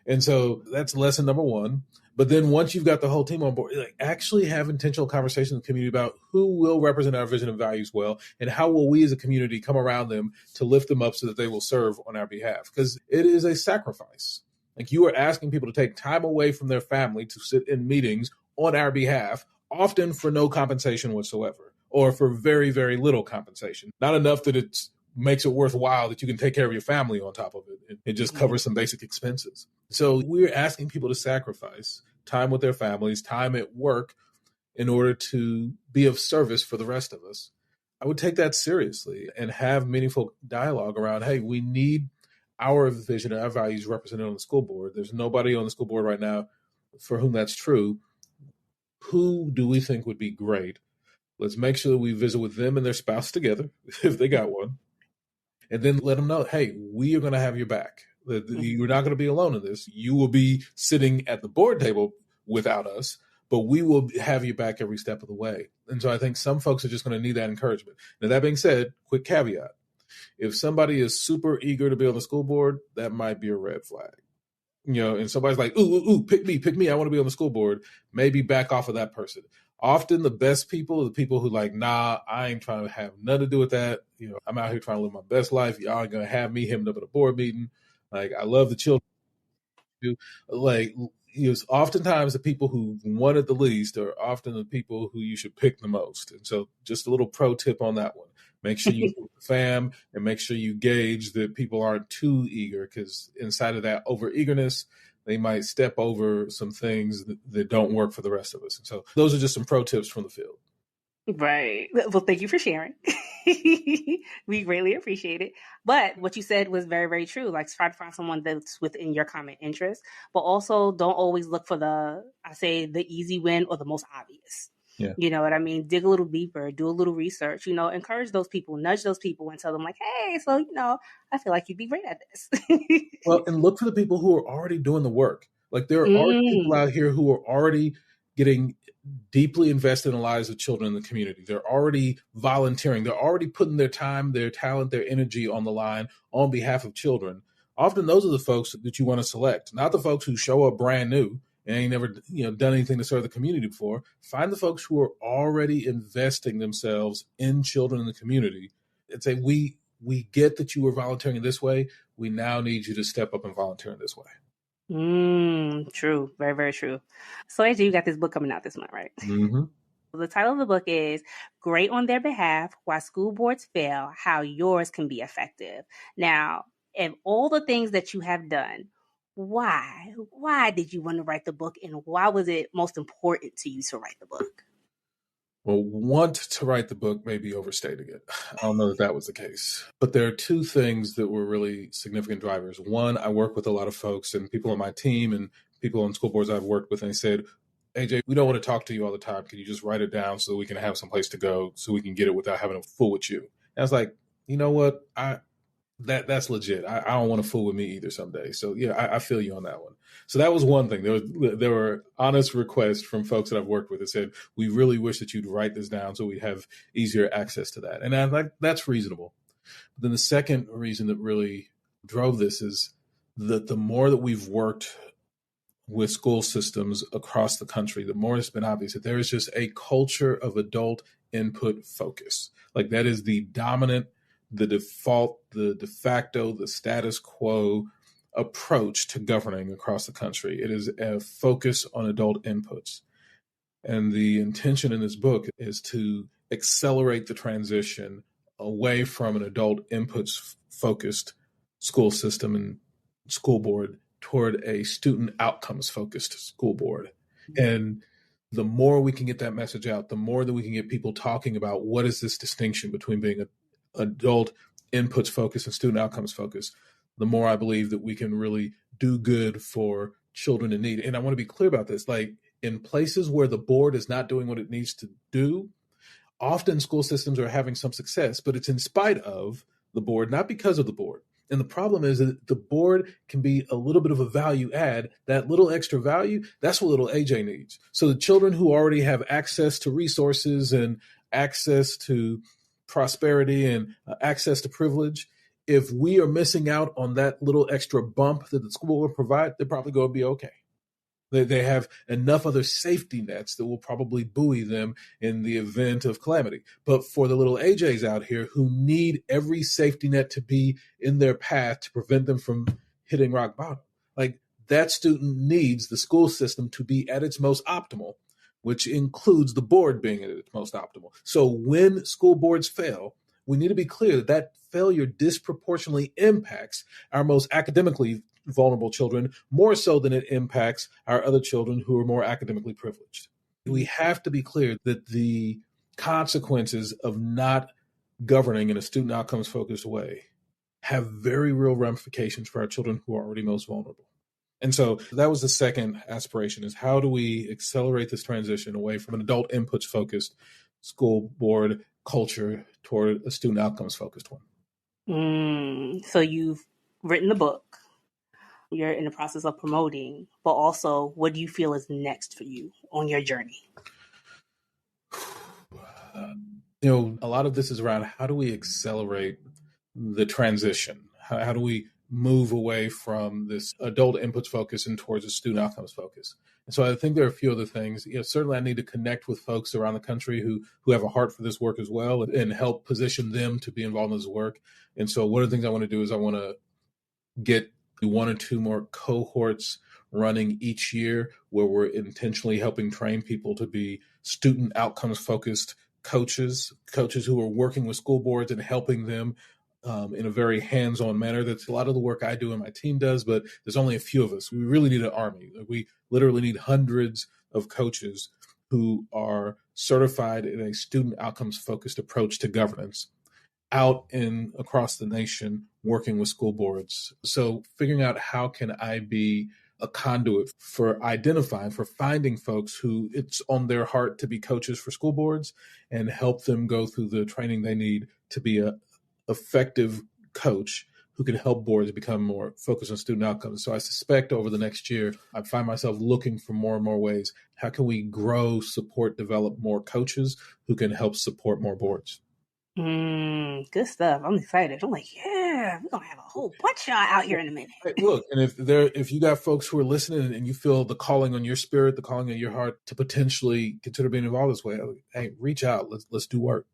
And so that's lesson number one. But then once you've got the whole team on board, like, actually have intentional conversations in the community about who will represent our vision and values well, and how will we as a community come around them to lift them up so that they will serve on our behalf. Because it is a sacrifice. Like, you are asking people to take time away from their family to sit in meetings on our behalf, often for no compensation whatsoever, or for very, very little compensation. Not enough that it makes it worthwhile that you can take care of your family on top of it. It just covers some basic expenses. So we're asking people to sacrifice time with their families, time at work, in order to be of service for the rest of us. I would take that seriously and have meaningful dialogue around, hey, we need our vision and our values represented on the school board. There's nobody on the school board right now for whom that's true. Who do we think would be great? Let's make sure that we visit with them and their spouse together, if they got one, and then let them know, hey, we are going to have your back. You're not going to be alone in this. You will be sitting at the board table without us, but we will have you back every step of the way. And so I think some folks are just going to need that encouragement. Now, that being said, quick caveat. If somebody is super eager to be on the school board, that might be a red flag. And somebody's like, ooh, pick me. I want to be on the school board. Maybe back off of that person. Often the best people are the people who like, nah, I ain't trying to have nothing to do with that. I'm out here trying to live my best life. Y'all ain't going to have me hemmed up at a board meeting. Like, I love the children. Like, oftentimes the people who want it the least are often the people who you should pick the most. And so just a little pro tip on that one. Make sure you fam and make sure you gauge that people aren't too eager, because inside of that over eagerness, they might step over some things that don't work for the rest of us. And so those are just some pro tips from the field. Right. Well, thank you for sharing. We greatly appreciate it. But what you said was very, very true. Like, try to find someone that's within your common interest, but also don't always look for the easy win or the most obvious. Yeah. You know what I mean? Dig a little deeper, do a little research, encourage those people, nudge those people and tell them like, hey, so, I feel like you'd be great at this. Well, and look for the people who are already doing the work. Like, there are already people out here who are already getting deeply invested in the lives of children in the community. They're already volunteering. They're already putting their time, their talent, their energy on the line on behalf of children. Often those are the folks that you want to select, not the folks who show up brand new and ain't never done anything to serve the community before. Find the folks who are already investing themselves in children in the community and say, we get that you were volunteering in this way. We now need you to step up and volunteer in this way. True. Very, very true. So AJ, you got this book coming out this month, right? Mm-hmm. The title of the book is Great on Their Behalf, Why School Boards Fail, How Yours Can Be Effective. Now, of all the things that you have done, why did you want to write the book, and why was it most important to you to write the book? Well, want to write the book may be overstating it. I don't know that was the case. But there are two things that were really significant drivers. One, I work with a lot of folks and people on my team and people on school boards I've worked with, and they said, AJ, we don't want to talk to you all the time. Can you just write it down so we can have some place to go so we can get it without having to fool with you? And I was like, you know what? That's legit. I don't want to fool with me either someday. So yeah, I feel you on that one. So that was one thing. There were honest requests from folks that I've worked with that said, we really wish that you'd write this down so we'd have easier access to that. And I'm like, that's reasonable. But then the second reason that really drove this is that the more that we've worked with school systems across the country, the more it's been obvious that there is just a culture of adult input focus. Like, that is the dominant, the default, the de facto, the status quo approach to governing across the country. It is a focus on adult inputs. And the intention in this book is to accelerate the transition away from an adult inputs focused school system and school board toward a student outcomes focused school board. And the more we can get that message out, the more that we can get people talking about what is this distinction between being an adult inputs focused and student outcomes focused, the more I believe that we can really do good for children in need. And I want to be clear about this. Like, in places where the board is not doing what it needs to do, often school systems are having some success, but it's in spite of the board, not because of the board. And the problem is that the board can be a little bit of a value add. That little extra value, that's what little AJ needs. So the children who already have access to resources and access to prosperity and access to privilege, if we are missing out on that little extra bump that the school will provide, they're probably going to be okay. They have enough other safety nets that will probably buoy them in the event of calamity. But for the little AJs out here who need every safety net to be in their path to prevent them from hitting rock bottom, like, that student needs the school system to be at its most optimal, which includes the board being at its most optimal. So when school boards fail, we need to be clear that that failure disproportionately impacts our most academically vulnerable children, more so than it impacts our other children who are more academically privileged. We have to be clear that the consequences of not governing in a student outcomes focused way have very real ramifications for our children who are already most vulnerable. And so that was the second aspiration, is how do we accelerate this transition away from an adult inputs focused school board culture toward a student outcomes focused one. So you've written the book, you're in the process of promoting, but also what do you feel is next for you on your journey? A lot of this is around how do we accelerate the transition? How do we move away from this adult inputs focus and towards a student outcomes focus? And so I think there are a few other things. Certainly I need to connect with folks around the country who have a heart for this work as well, and help position them to be involved in this work. And so one of the things I want to do is I want to get 1 or 2 more cohorts running each year where we're intentionally helping train people to be student outcomes focused coaches who are working with school boards and helping them in a very hands-on manner. That's a lot of the work I do and my team does, but there's only a few of us. We really need an army. We literally need hundreds of coaches who are certified in a student outcomes focused approach to governance out in across the nation working with school boards. So figuring out how can I be a conduit for identifying, for finding folks who it's on their heart to be coaches for school boards and help them go through the training they need to be a effective coach who can help boards become more focused on student outcomes. So I suspect over the next year, I find myself looking for more and more ways. How can we grow, support, develop more coaches who can help support more boards? Good stuff. I'm excited. I'm like, yeah, we're gonna have a whole bunch of y'all out here in a minute. Hey, look, and if you got folks who are listening and you feel the calling on your spirit, the calling on your heart to potentially consider being involved this way, hey, reach out. Let's do work.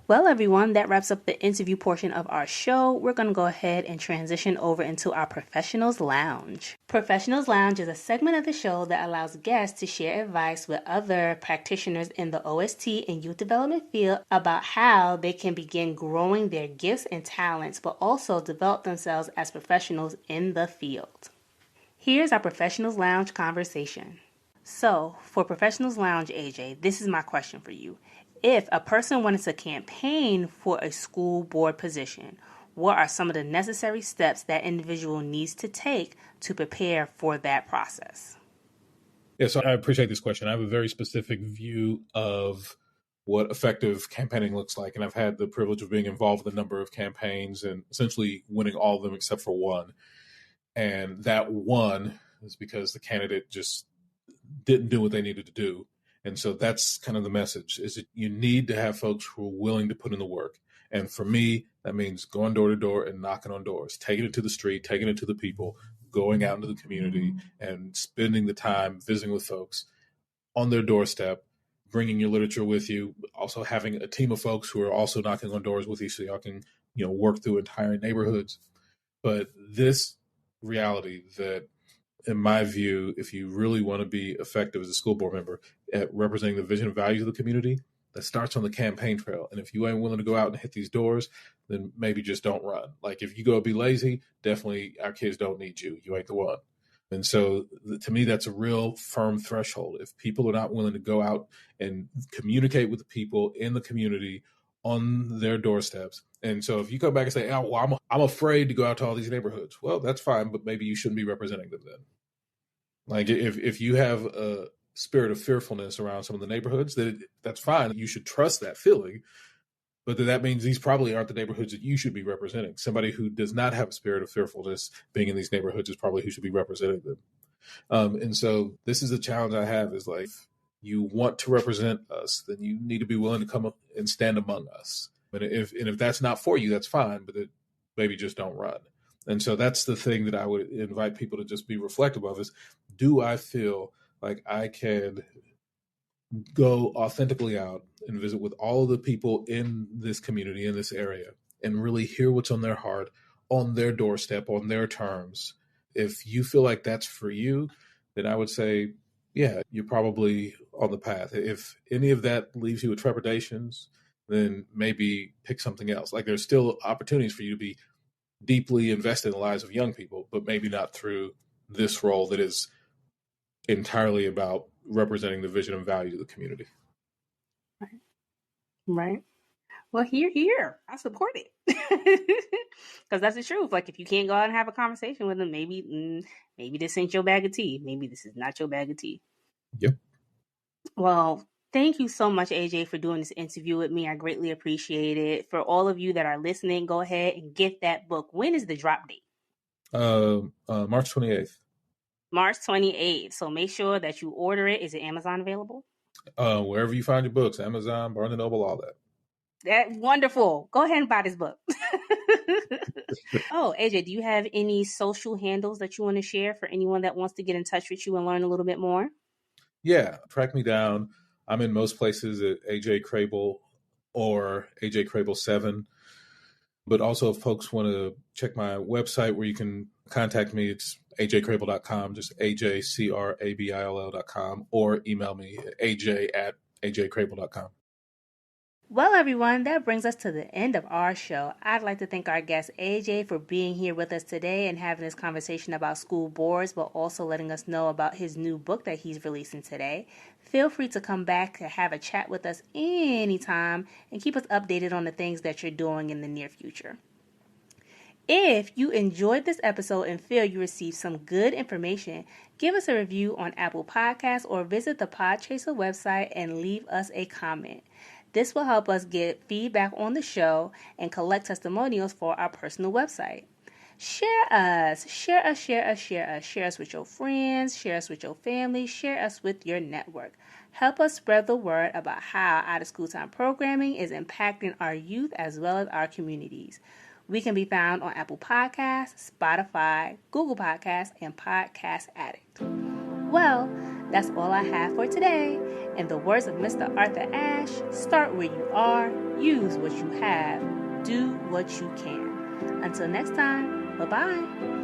Well, everyone, that wraps up the interview portion of our show. We're going to go ahead and transition over into our Professionals Lounge. Professionals Lounge is a segment of the show that allows guests to share advice with other practitioners in the OST and youth development field about how they can begin growing their gifts and talents, but also develop themselves as professionals in the field. Here's our Professionals Lounge conversation. So, for Professionals Lounge, AJ, this is my question for you. If a person wanted to campaign for a school board position, what are some of the necessary steps that individual needs to take to prepare for that process? Yeah, so I appreciate this question. I have a very specific view of what effective campaigning looks like. And I've had the privilege of being involved with a number of campaigns and essentially winning all of them except for one. And that one is because the candidate just didn't do what they needed to do. And so that's kind of the message, is that you need to have folks who are willing to put in the work. And for me, that means going door to door and knocking on doors, taking it to the street, taking it to the people, going out into the community and spending the time visiting with folks on their doorstep, bringing your literature with you, also having a team of folks who are also knocking on doors with you so y'all can, work through entire neighborhoods. But this reality that, in my view, if you really want to be effective as a school board member at representing the vision and values of the community, that starts on the campaign trail. And if you ain't willing to go out and hit these doors, then maybe just don't run. Like if you go be lazy, definitely our kids don't need you. You ain't the one. And so to me, that's a real firm threshold. If people are not willing to go out and communicate with the people in the community on their doorsteps. And so if you come back and say, I'm afraid to go out to all these neighborhoods. Well, that's fine, but maybe you shouldn't be representing them then. Like if you have a spirit of fearfulness around some of the neighborhoods, that's fine. You should trust that feeling. But that means these probably aren't the neighborhoods that you should be representing. Somebody who does not have a spirit of fearfulness being in these neighborhoods is probably who should be representing them. And so this is the challenge I have, is like, you want to represent us, then you need to be willing to come up and stand among us. And if that's not for you, that's fine, but maybe just don't run. And so that's the thing that I would invite people to just be reflective of, is, do I feel like I can go authentically out and visit with all of the people in this community, in this area, and really hear what's on their heart, on their doorstep, on their terms, if you feel like that's for you, then I would say, yeah, you're probably on the path. If any of that leaves you with trepidations, then maybe pick something else. Like there's still opportunities for you to be deeply invested in the lives of young people, but maybe not through this role that is entirely about representing the vision and values of the community. Right. Well, here. I support it. Because that's the truth. Like, if you can't go out and have a conversation with them, maybe this ain't your bag of tea. Maybe this is not your bag of tea. Yep. Well, thank you so much, AJ, for doing this interview with me. I greatly appreciate it. For all of you that are listening, go ahead and get that book. When is the drop date? March 28th. March 28th. So make sure that you order it. Is it Amazon available? Wherever you find your books, Amazon, Barnes & Noble, all that. That's wonderful. Go ahead and buy this book. Oh, AJ, do you have any social handles that you want to share for anyone that wants to get in touch with you and learn a little bit more? Yeah, track me down. I'm in most places at AJ Crabill or AJ Crabill 7. But also, if folks want to check my website where you can contact me, it's ajcrabill.com, just ajcrabill.com, or email me at aj@ajcrabill.com. Well, everyone, that brings us to the end of our show. I'd like to thank our guest, AJ, for being here with us today and having this conversation about school boards, but also letting us know about his new book that he's releasing today. Feel free to come back to have a chat with us anytime and keep us updated on the things that you're doing in the near future. If you enjoyed this episode and feel you received some good information, give us a review on Apple Podcasts or visit the Podchaser website and leave us a comment. This will help us get feedback on the show and collect testimonials for our personal website. Share us with your friends, share us with your family, share us with your network. Help us spread the word about how out-of-school time programming is impacting our youth as well as our communities. We can be found on Apple Podcasts, Spotify, Google Podcasts, and Podcast Addict. Well, that's all I have for today. In the words of Mr. Arthur Ashe, start where you are, use what you have, do what you can. Until next time, bye-bye.